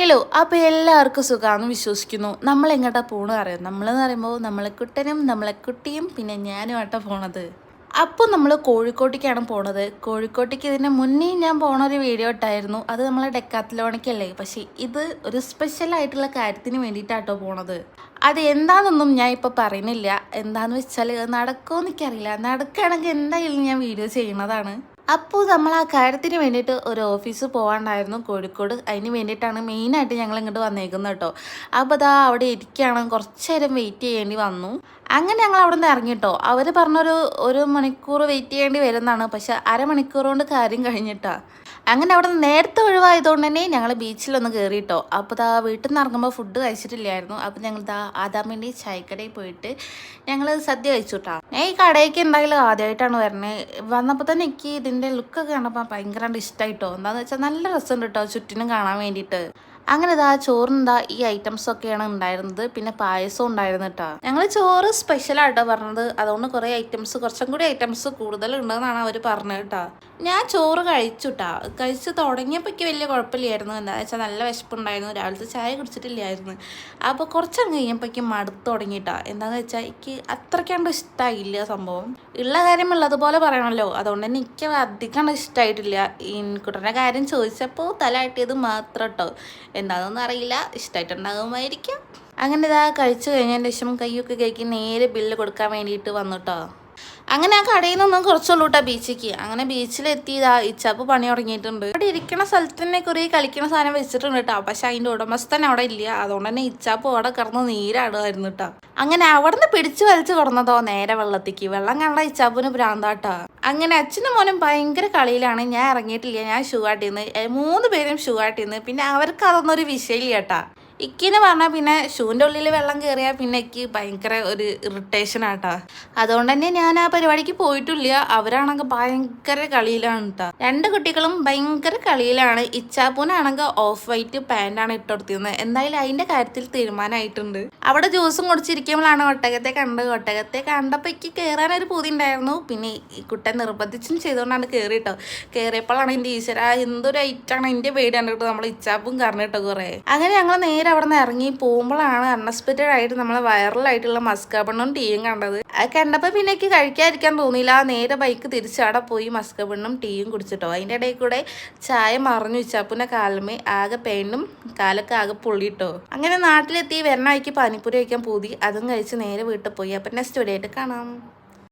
Hello, അപ്പോൾ എല്ലാവർക്കും സുഖമാണെന്ന് വിശ്വസിക്കുന്നു. നമ്മൾ എങ്ങോട്ടാണ് പോകണമെന്ന് അറിയാം. നമ്മളെന്ന് പറയുമ്പോൾ നമ്മളെ കുട്ടനും നമ്മളെ കുട്ടിയും പിന്നെ ഞാനുമായിട്ടാണ് പോണത്. അപ്പോൾ നമ്മൾ കോഴിക്കോട്ടേക്കാണ് പോണത്. കോഴിക്കോട്ടേക്ക് ഇതിന് മുന്നേ ഞാൻ പോണ ഒരു വീഡിയോ ഇട്ടായിരുന്നു. അത് നമ്മളെ ഡെക്കാത്തലോണിക്കല്ലേ. പക്ഷേ ഇത് ഒരു സ്പെഷ്യൽ ആയിട്ടുള്ള കാര്യത്തിന് വേണ്ടിയിട്ടാട്ടോ പോണത്. അത് എന്താണെന്നൊന്നും ഞാൻ ഇപ്പോൾ പറയുന്നില്ല. എന്താണെന്ന് വെച്ചാൽ നടക്കുമോ എനിക്കറിയില്ല. നടക്കുകയാണെങ്കിൽ എന്തായാലും ഞാൻ വീഡിയോ ചെയ്യുന്നതാണ്. അപ്പോൾ നമ്മൾ ആ കാര്യത്തിന് വേണ്ടിയിട്ട് ഒരു ഓഫീസ് പോകാണ്ടായിരുന്നു കോഴിക്കോട്. അതിന് വേണ്ടിയിട്ടാണ് മെയിനായിട്ട് ഞങ്ങൾ ഇങ്ങോട്ട് വന്നേക്കുന്നത് കേട്ടോ. അപ്പോൾ അതാ അവിടെ ഇരിക്കുകയാണ്. കുറച്ച് നേരം വെയിറ്റ് ചെയ്യേണ്ടി വന്നു. അങ്ങനെ ഞങ്ങൾ അവിടെ നിന്ന് ഇറങ്ങിട്ടോ. അവർ ഒരു മണിക്കൂർ വെയിറ്റ് ചെയ്യേണ്ടി വരുന്നതാണ്. പക്ഷെ അരമണിക്കൂർ കൊണ്ട് കാര്യം കഴിഞ്ഞിട്ടാണ്. അങ്ങനെ അവിടെ നിന്ന് നേരത്തെ ഒഴിവായതുകൊണ്ട് തന്നെ ഞങ്ങൾ ബീച്ചിലൊന്ന് കയറിയിട്ടോ. അപ്പോൾ വീട്ടിൽ നിന്ന് ഇറങ്ങുമ്പോൾ ഫുഡ് കഴിച്ചിട്ടില്ലായിരുന്നു. അപ്പോൾ ഞങ്ങൾ ആദാൻ വേണ്ടി ചായക്കടയിൽ പോയിട്ട് ഞങ്ങൾ സദ്യ കഴിച്ചു കേട്ടോ. ഞാൻ ഈ കടയ്ക്ക് എന്തായാലും ആദ്യമായിട്ടാണ് വരുന്നത്. വന്നപ്പോൾ തന്നെ എനിക്ക് ഇതിൻ്റെ ലുക്കൊക്കെ കണ്ടപ്പോൾ ഭയങ്കരമായിട്ട് ഇഷ്ടമായിട്ടോ. എന്താണെന്ന് വെച്ചാൽ നല്ല രസമുണ്ട് കേട്ടോ ചുറ്റിനും കാണാൻ വേണ്ടിയിട്ട്. അങ്ങനെ ചോറിന് ഈ ഐറ്റംസൊക്കെയാണ് ഉണ്ടായിരുന്നത്. പിന്നെ പായസം ഉണ്ടായിരുന്നു കേട്ടോ. ഞങ്ങൾ ചോറ് സ്പെഷ്യലായിട്ടോ പറഞ്ഞത്. അതുകൊണ്ട് കുറച്ചും കൂടി ഐറ്റംസ് കൂടുതലുണ്ടെന്നാണ് അവർ പറഞ്ഞത് കേട്ടോ. ഞാൻ ചോറ് കഴിച്ചു കേട്ടോ. കഴിച്ച് തുടങ്ങിയപ്പോഴേക്ക് വലിയ കുഴപ്പമില്ലായിരുന്നു. എന്താണെന്ന് വെച്ചാൽ നല്ല വിശപ്പുണ്ടായിരുന്നു. രാവിലത്തെ ചായ കുടിച്ചിട്ടില്ലായിരുന്നു. അപ്പോൾ കുറച്ചങ്ങ് കഴിയുമ്പോഴേക്കും മടുത്ത് തുടങ്ങിയിട്ടാ. എന്താണെന്ന് വെച്ചാൽ എനിക്ക് അത്രയ്ക്കാണ്ട് ഇഷ്ടമായില്ല സംഭവം. ഉള്ള കാര്യം ഉള്ളതുപോലെ പറയണമല്ലോ. അതുകൊണ്ട് തന്നെ എനിക്ക് അധികം ഇഷ്ടമായിട്ടില്ല. കുട്ടൻ്റെ കാര്യം ചോദിച്ചപ്പോൾ തലയാട്ടിയത് മാത്രം കേട്ടോ. എന്താണെന്നൊന്നും അറിയില്ല. ഇഷ്ടമായിട്ടുണ്ടാകുമായിരിക്കും. അങ്ങനെ കഴിച്ചു കഴിഞ്ഞതിന് ശേഷം കൈയൊക്കെ കൈക്ക് നേരെ ബില്ല് കൊടുക്കാൻ വേണ്ടിയിട്ട് വന്നു കേട്ടോ. അങ്ങനെ ആ കടയിൽ നിന്നും കുറച്ചുള്ളൂ കേട്ടോ ബീച്ചിലേക്ക്. അങ്ങനെ ബീച്ചിലെത്തി ഇച്ചാപ്പ് പണി തുടങ്ങിയിട്ടുണ്ട്. അവിടെ ഇരിക്കുന്ന സ്ഥലത്ത് തന്നെ കുറേ കളിക്കുന്ന സാധനം വെച്ചിട്ടുണ്ട് കേട്ടോ. പക്ഷെ അതിൻ്റെ ഉടമസ്ഥൻ അവിടെ ഇല്ല. അതുകൊണ്ട് തന്നെ ഇച്ചാപ്പ് അവിടെ കിടന്ന് നീരാടുമായിരുന്നു കേട്ടോ. അങ്ങനെ അവിടെ നിന്ന് പിടിച്ചു വലിച്ചു കിടന്നതോ നേരെ വെള്ളത്തേക്ക്. വെള്ളം കണ്ട ഇച്ചാപ്പിന് ഭ്രാന്താട്ടാ. അങ്ങനെ അച്ഛനും മോനും ഭയങ്കര കളിയിലാണ്. ഞാൻ ഇറങ്ങിയിട്ടില്ല. ഞാൻ ഷൂ ആട്ടിന്ന് 3 പേരും ഷൂ ആട്ടിന്ന്. പിന്നെ അവർക്ക് അതൊന്നും ഒരു വിഷയമില്ല കേട്ടാ. ഇക്കിന്ന് പറഞ്ഞാൽ പിന്നെ ഷൂവിൻ്റെ ഉള്ളിൽ വെള്ളം കയറിയാൽ പിന്നെ എനിക്ക് ഭയങ്കര ഒരു ഇറിറ്റേഷൻ ആട്ടാ. അതുകൊണ്ട് തന്നെ ഞാൻ ആ പരിപാടിക്ക് പോയിട്ടില്ല. അവരാണെങ്കിൽ ഭയങ്കര കളിയിലാണ് കേട്ടോ. 2 കുട്ടികളും ഭയങ്കര കളിയിലാണ്. ഇച്ചാപ്പൂനാണെങ്കിൽ ഓഫ് വൈറ്റ് പാൻറ്റാണ് ഇട്ടുകൊടുത്തിരുന്നത്. എന്തായാലും അതിൻ്റെ കാര്യത്തിൽ തീരുമാനമായിട്ടുണ്ട്. അവിടെ ജ്യൂസും കുടിച്ചിരിക്കുമ്പോഴാണ് ഒട്ടകത്തെ കണ്ടപ്പോൾ എനിക്ക് കയറാനൊരു പൂതി ഉണ്ടായിരുന്നു. പിന്നെ ഈ കുട്ടൻ നിർബന്ധിച്ചും ചെയ്തുകൊണ്ടാണ് കയറിയിട്ടോ. കയറിയപ്പോഴാണ് എൻ്റെ ഈശ്വര എന്തൊരു ഐറ്റാണ്. എൻ്റെ പേടി കണ്ടിട്ട് നമ്മൾ ഇച്ചാപ്പും കറന്നിട്ടോ കുറേ. അങ്ങനെ ഞങ്ങൾ നേരെ അവിടെ നിന്ന് ഇറങ്ങി പോകുമ്പോഴാണ് അൺഎക്സ്പെക്റ്റഡ് ആയിട്ട് നമ്മളെ വൈറലായിട്ടുള്ള മസ്കാബണ്ണും ടീയും കണ്ടത്. അത് കണ്ടപ്പോൾ പിന്നെ എനിക്ക് കഴിക്കാതിരിക്കാൻ തോന്നിയില്ല. നേരെ ബൈക്ക് തിരിച്ചവിടെ പോയി മസ്കാബണ്ണും ടീയും കുടിച്ചിട്ടോ. അതിൻ്റെ ഇടയിൽ കൂടെ ചായ മറിഞ്ഞു വെച്ചാൽ കാലമേ ആകെ പെയിനും കാലൊക്കെ ആകെ പൊള്ളിയിട്ടോ. അങ്ങനെ നാട്ടിലെത്തി വരണ വഴിക്ക് പാനിപ്പൂരി കഴിക്കാൻ പൂതി. അതും കഴിച്ച് നേരെ വീട്ടിൽ പോയി. അപ്പം നെക്സ്റ്റ് വീഡിയോ ആയിട്ട് കാണാം.